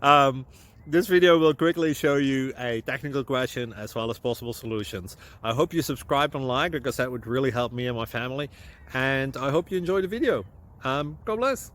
um, this video will quickly show you a technical question as well as possible solutions. I hope you subscribe and like, because that would really help me and my family. And I hope you enjoy the video. God bless.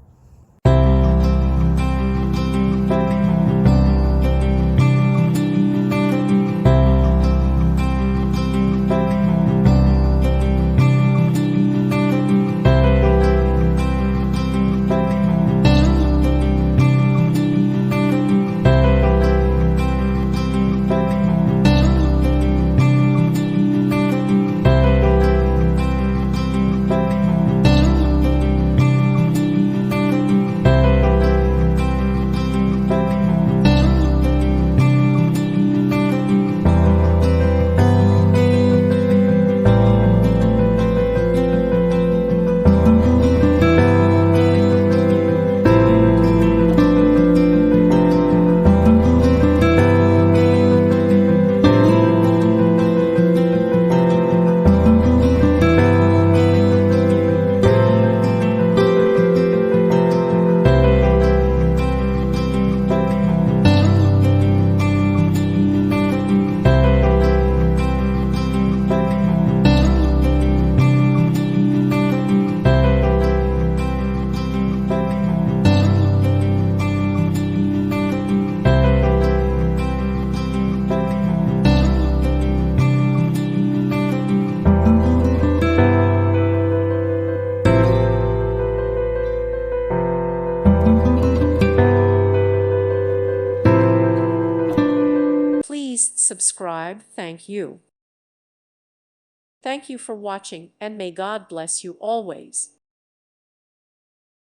Please subscribe. Thank you. Thank you for watching, and may God bless you always.